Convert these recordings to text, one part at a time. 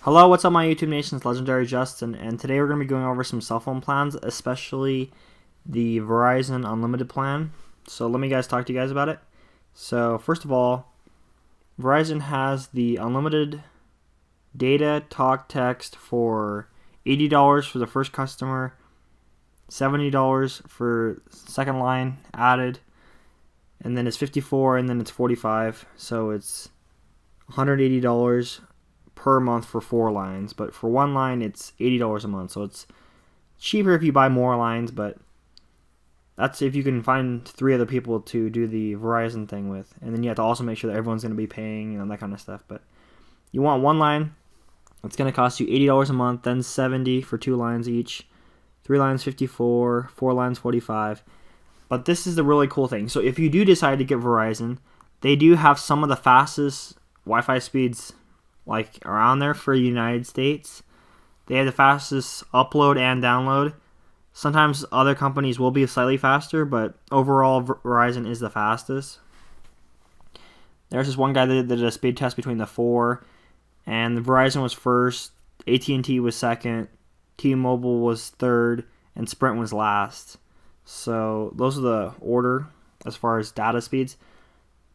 Hello, what's up my YouTube nation? It's Legendary Justin, and today we're going to be going over some cell phone plans, especially the Verizon Unlimited plan. So let me talk to you guys about it. So first of all, Verizon has the unlimited data, talk, text for $80 for the first customer, $70 for second line added, and then it's $54, and then it's $45. So it's $180 per month for 4 lines, but for 1 line it's $80 a month, so it's cheaper if you buy more lines, but that's if you can find 3 other people to do the Verizon thing with, and then you have to also make sure that everyone's going to be paying and that kind of stuff. But you want 1 line, it's going to cost you $80 a month, then $70 for 2 lines each, 3 lines $54, 4 lines $45. But this is the really cool thing. So if you do decide to get Verizon, they do have some of the fastest Wi-Fi speeds like around there for the United States. They have the fastest upload and download. Sometimes other companies will be slightly faster, but overall Verizon is the fastest. There's this one guy that did a speed test between the 4, and the Verizon was first, AT&T was second, T-Mobile was third, and Sprint was last. So those are the order as far as data speeds.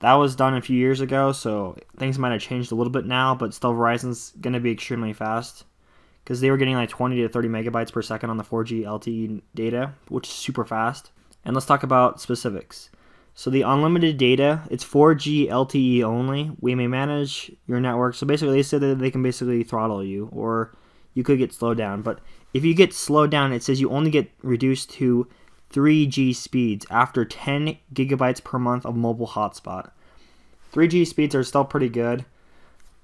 That was done a few years ago, so things might have changed a little bit now, but still Verizon's going to be extremely fast because they were getting like 20 to 30 megabytes per second on the 4G LTE data, which is super fast. And let's talk about specifics. So the unlimited data, it's 4G LTE only. We may manage your network. So basically they said that they can basically throttle you, or you could get slowed down. But if you get slowed down, it says you only get reduced to 3G speeds after 10 gigabytes per month of mobile hotspot. 3G speeds are still pretty good.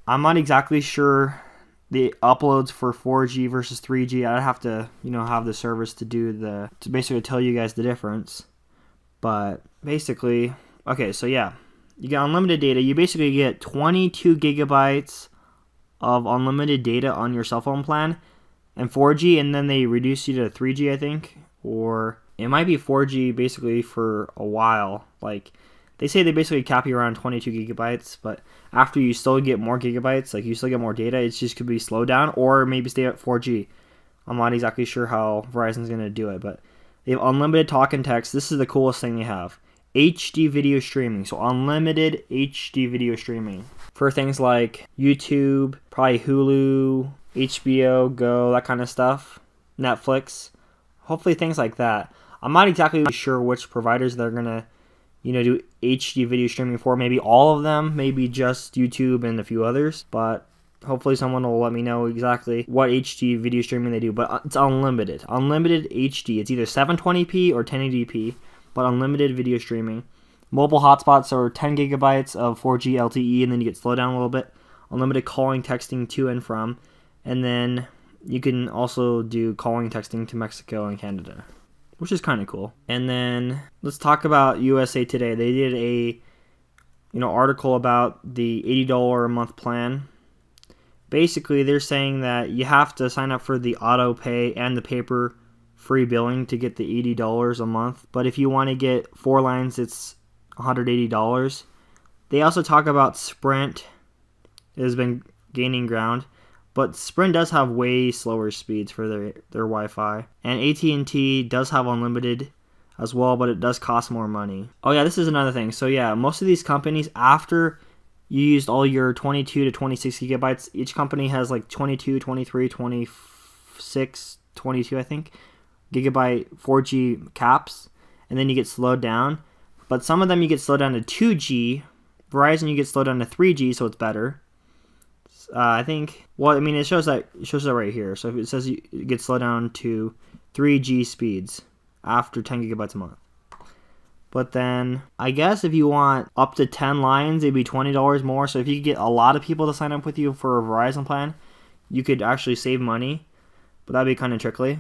I'm not exactly sure the uploads for 4G versus 3G. I'd have to, have the service to basically tell you guys the difference. But basically, okay, so yeah, you get unlimited data. You basically get 22 gigabytes of unlimited data on your cell phone plan and 4G, and then they reduce you to 3G, I think, or it might be 4G basically for a while. Like, they say they basically cap you around 22 gigabytes, but after you still get more gigabytes, like you still get more data, it just could be slowed down or maybe stay at 4G. I'm not exactly sure how Verizon's going to do it, but they have unlimited talk and text. This is the coolest thing they have. HD video streaming, so unlimited HD video streaming for things like YouTube, probably Hulu, HBO Go, that kind of stuff, Netflix, hopefully things like that. I'm not exactly sure which providers they're going to, do HD video streaming for. Maybe all of them, maybe just YouTube and a few others, but hopefully someone will let me know exactly what HD video streaming they do. But it's unlimited HD. It's either 720p or 1080p, but unlimited video streaming. Mobile hotspots are 10 gigabytes of 4G LTE, and then you get slowed down a little bit. Unlimited calling, texting to and from, and then you can also do calling, texting to Mexico and Canada, which is kind of cool. And then let's talk about USA Today. They did a article about the $80 a month plan. Basically, they're saying that you have to sign up for the auto pay and the paper free billing to get the $80 a month. But if you want to get 4 lines, it's $180. They also talk about Sprint. It has been gaining ground. But Sprint does have way slower speeds for their Wi-Fi. And AT&T does have unlimited as well, but it does cost more money. Oh yeah, this is another thing. So yeah, most of these companies, after you used all your 22 to 26 gigabytes, each company has like 22, 23, 26, 22, I think, gigabyte 4G caps. And then you get slowed down. But some of them you get slowed down to 2G. Verizon, you get slowed down to 3G, so it's better. I think, it shows that right here. So if it says you get slowed down to 3G speeds after 10 gigabytes a month. But then, I guess if you want up to 10 lines, it'd be $20 more. So if you could get a lot of people to sign up with you for a Verizon plan, you could actually save money. But that'd be kind of tricky.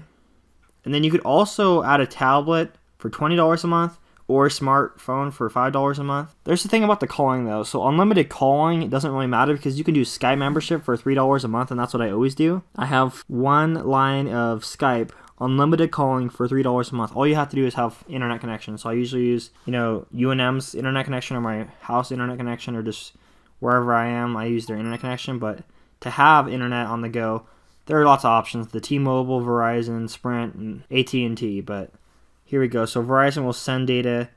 And then you could also add a tablet for $20 a month, or a smartphone for $5 a month. There's the thing about the calling though. So unlimited calling, it doesn't really matter because you can do Skype membership for $3 a month, and that's what I always do. I have 1 line of Skype, unlimited calling for $3 a month. All you have to do is have internet connection. So I usually use, UNM's internet connection or my house internet connection, or just wherever I am, I use their internet connection. But to have internet on the go, there are lots of options: the T-Mobile, Verizon, Sprint, and AT&T. But here we go. So Verizon will send data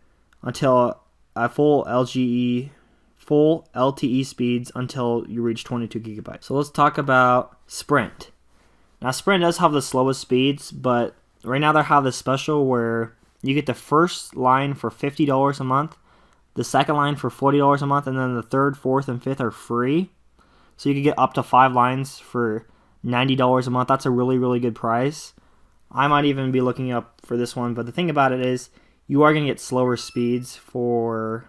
until a full LTE speeds until you reach 22 gigabytes. So let's talk about Sprint. Now Sprint does have the slowest speeds, but right now they have this special where you get the first line for $50 a month, the second line for $40 a month, and then the third, fourth, and fifth are free. So you can get up to 5 lines for $90 a month. That's a really, really good price. I might even be looking up for this one, but the thing about it is you are going to get slower speeds for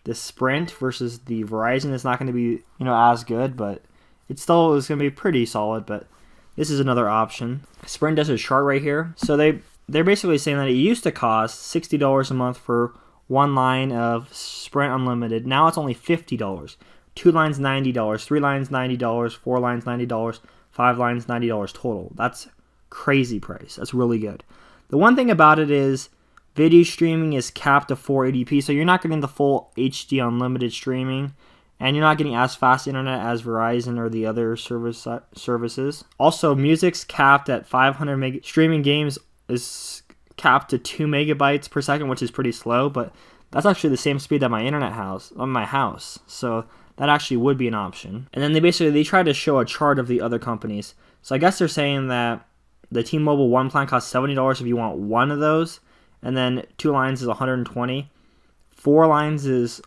the Sprint versus the Verizon. It's not going to be, as good, but it still is going to be pretty solid. But this is another option. Sprint does a chart right here. So they're basically saying that it used to cost $60 a month for one line of Sprint Unlimited. Now it's only $50. 2 lines $90, 3 lines $90, 4 lines $90, 5 lines $90 total. That's crazy price. That's really good. The one thing about it is video streaming is capped to 480p, so you're not getting the full HD unlimited streaming, and you're not getting as fast internet as Verizon or the other services. Also, music's capped at 500 meg. Streaming games is capped to 2 megabytes per second, which is pretty slow, but that's actually the same speed that my internet on my house. So that actually would be an option. And then they try to show a chart of the other companies. So I guess they're saying that the T-Mobile One plan costs $70 if you want one of those, and then 2 lines is $120. 4 lines is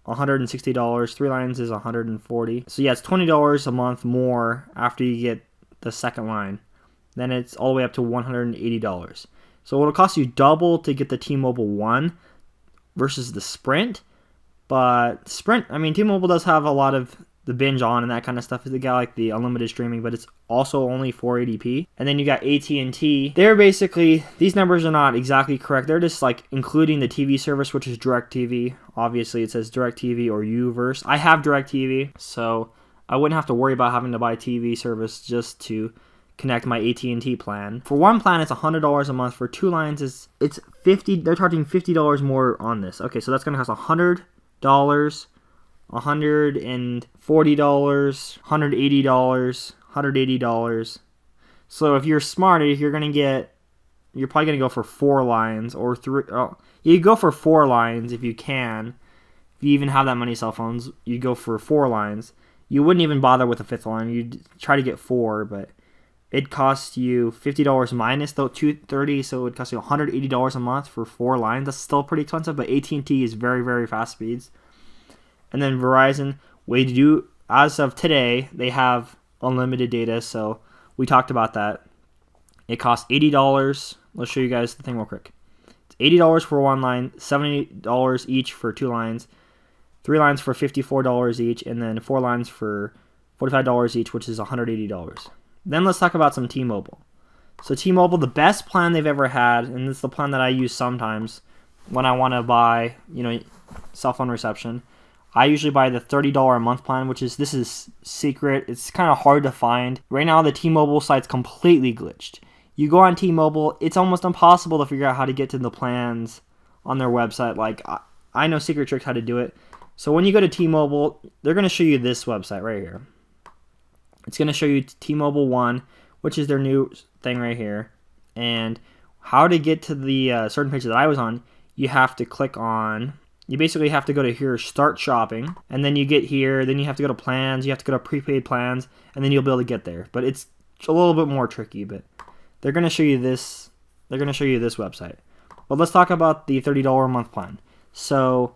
$160. 3 lines is $140. So yeah, it's $20 a month more after you get the second line. Then it's all the way up to $180. So it'll cost you double to get the T-Mobile One versus the Sprint. But T-Mobile does have a lot of the binge on and that kind of stuff. They got like the unlimited streaming, but it's also only 480p. And then you got AT&T. They're basically, these numbers are not exactly correct. They're just like including the TV service, which is DirecTV. Obviously, it says DirecTV or Uverse. I have DirecTV, so I wouldn't have to worry about having to buy TV service just to connect my AT&T plan. For one plan, it's $100 a month. For 2 lines, it's $50. They're charging $50 more on this. Okay, so that's gonna cost $100, $140, $180, $180. So if you're smart, you're probably gonna go for 4 lines or 3. Oh, you go for 4 lines if you can. If you even have that many cell phones, you go for 4 lines. You wouldn't even bother with a 5th line. You'd try to get 4, but it costs you $50 minus the $230, so it would cost you $180 a month for 4 lines. That's still pretty expensive, but AT&T is very, very fast speeds. And then Verizon, as of today, they have unlimited data, so we talked about that. It costs $80. Let's show you guys the thing real quick. It's $80 for 1 line, $70 each for 2 lines, 3 lines for $54 each, and then 4 lines for $45 each, which is $180. Then let's talk about some T-Mobile. So T-Mobile, the best plan they've ever had, and it's the plan that I use sometimes when I want to buy, cell phone reception. I usually buy the $30 a month plan, this is secret. It's kind of hard to find. Right now, the T-Mobile site's completely glitched. You go on T-Mobile, it's almost impossible to figure out how to get to the plans on their website. Like, I know secret tricks how to do it. So when you go to T-Mobile, they're going to show you this website right here. It's going to show you T-Mobile One, which is their new thing right here. And how to get to the certain page that I was on, you have to click on... You basically have to go to here, start shopping, and then you get here, then you have to go to plans, you have to go to prepaid plans, and then you'll be able to get there. But it's a little bit more tricky, but they're going to show you this. They're going to show you this website. But let's talk about the $30 a month plan. So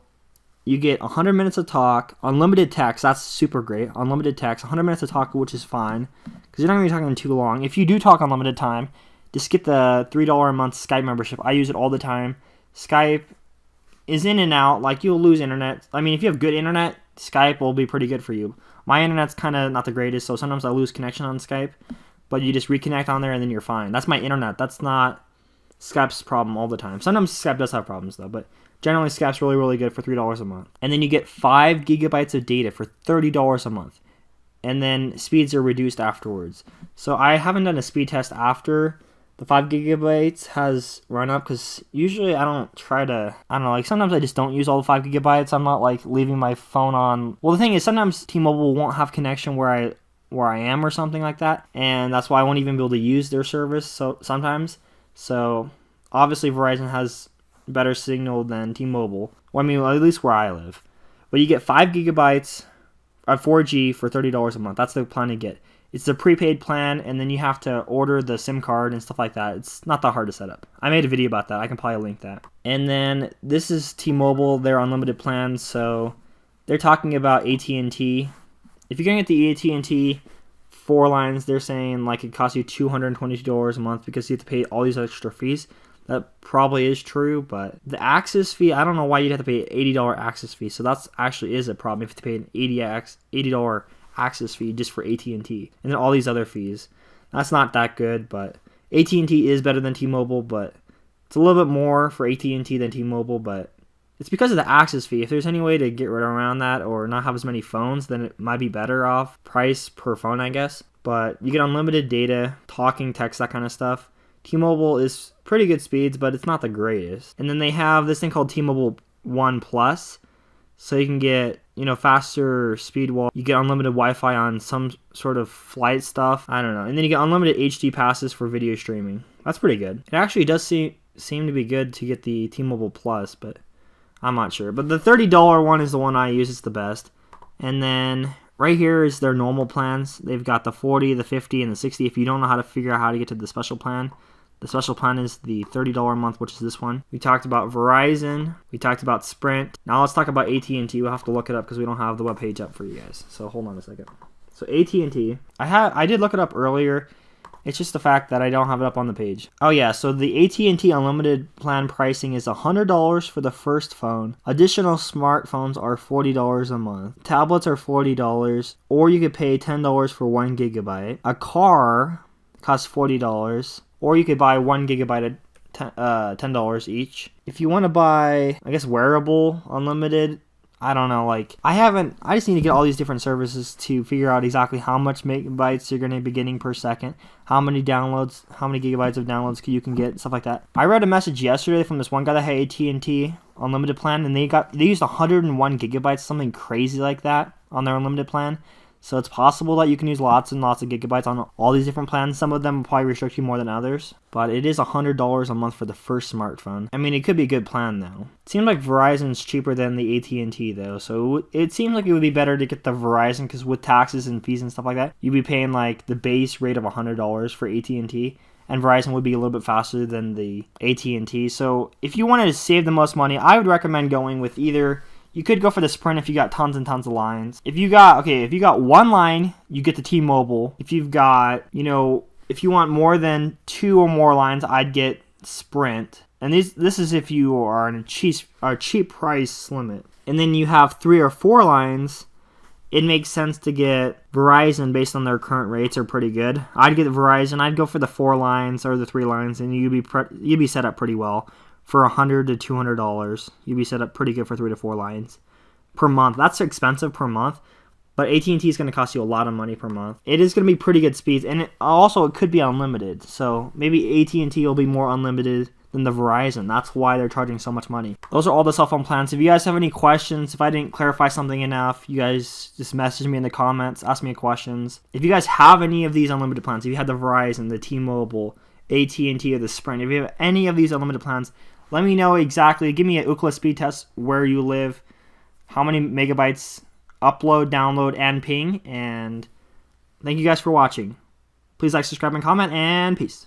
you get 100 minutes of talk, unlimited text, that's super great. Unlimited text, 100 minutes of talk, which is fine, because you're not going to be talking too long. If you do talk unlimited time, just get the $3 a month Skype membership. I use it all the time. Skype is in and out. Like, you'll lose internet. If you have good internet, Skype will be pretty good for you. My internet's kind of not the greatest, so sometimes I lose connection on Skype, but you just reconnect on there and then you're fine. That's my internet. That's not Skype's problem all the time. Sometimes Skype does have problems though, but generally Skype's really, really good for $3 a month. And then you get 5 gigabytes of data for $30 a month. And then speeds are reduced afterwards. So I haven't done a speed test after the 5 gigabytes has run up, because usually I don't try to, sometimes I just don't use all the 5 gigabytes. I'm not leaving my phone on. Well, the thing is, sometimes T-Mobile won't have connection where where I am or something like that, and that's why I won't even be able to use their service sometimes. So obviously Verizon has better signal than T-Mobile. Well, I mean, at least where I live. But you get 5 gigabytes of 4G for $30 a month. That's the plan you get. It's the prepaid plan, and then you have to order the SIM card and stuff like that. It's not that hard to set up. I made a video about that. I can probably link that. And then this is T-Mobile, their unlimited plan. So they're talking about AT&T. If you're going to get the AT&T 4 lines, they're saying like it costs you $222 a month because you have to pay all these extra fees. That probably is true, but the access fee, I don't know why you'd have to pay an $80 access fee. So that's actually is a problem if you have to pay an $80 access fee just for AT&T. And then all these other fees. That's not that good, but AT&T is better than T-Mobile, but it's a little bit more for AT&T than T-Mobile, but it's because of the access fee. If there's any way to get rid around that or not have as many phones, then it might be better off price per phone, I guess. But you get unlimited data, talking, text, that kind of stuff. T-Mobile is pretty good speeds, but it's not the greatest. And then they have this thing called T-Mobile One Plus, so you can get, faster speed wall. You get unlimited Wi-Fi on some sort of flight stuff. I don't know. And then you get unlimited HD passes for video streaming. That's pretty good. It actually does seem to be good to get the T-Mobile Plus, but I'm not sure. But the $30 one is the one I use. It's the best. And then right here is their normal plans. They've got the 40, the 50, and the 60. If you don't know how to figure out how to get to the special plan, the special plan is the $30 a month, which is this one. We talked about Verizon. We talked about Sprint. Now let's talk about AT&T. We'll have to look it up because we don't have the webpage up for you guys. So hold on a second. So AT&T, I did look it up earlier. It's just the fact that I don't have it up on the page. Oh yeah, so the AT&T unlimited plan pricing is $100 for the first phone. Additional smartphones are $40 a month. Tablets are $40, or you could pay $10 for 1 gigabyte. A car costs $40. Or you could buy 1 gigabyte at $10 each. If you want to buy, I guess, wearable unlimited, I don't know. I just need to get all these different services to figure out exactly how much megabytes you're going to be getting per second, how many downloads, how many gigabytes of downloads you can get, stuff like that. I read a message yesterday from this one guy that had AT&T unlimited plan, and they used 101 gigabytes, something crazy like that, on their unlimited plan. So it's possible that you can use lots and lots of gigabytes on all these different plans. Some of them will probably restrict you more than others. But it is $100 a month for the first smartphone. I mean, it could be a good plan, though. It seems like Verizon's cheaper than the AT&T, though. So it seems like it would be better to get the Verizon, because with taxes and fees and stuff like that, you'd be paying like the base rate of $100 for AT&T. And Verizon would be a little bit faster than the AT&T. So if you wanted to save the most money, I would recommend going with either... You could go for the Sprint if you got tons and tons of lines. If you got one line, you get the T-Mobile. If you've got, if you want more than 2 or more lines, I'd get Sprint. And this is if you are in a cheap price limit. And then you have 3 or 4 lines, it makes sense to get Verizon based on their current rates are pretty good. I'd get Verizon. I'd go for the 4 lines or the 3 lines, and you'd be set up pretty well. For $100 to $200, you'd be set up pretty good for 3 to 4 lines per month. That's expensive per month, but AT&T is going to cost you a lot of money per month. It is going to be pretty good speeds, and it could be unlimited. So maybe AT&T will be more unlimited than the Verizon. That's why they're charging so much money. Those are all the cell phone plans. If you guys have any questions, if I didn't clarify something enough, you guys just message me in the comments, ask me questions. If you guys have any of these unlimited plans, if you had the Verizon, the T-Mobile, AT&T, or the Sprint, if you have any of these unlimited plans, let me know exactly. Give me an Ookla speed test where you live, how many megabytes upload, download, and ping. And thank you guys for watching. Please like, subscribe, and comment, and peace.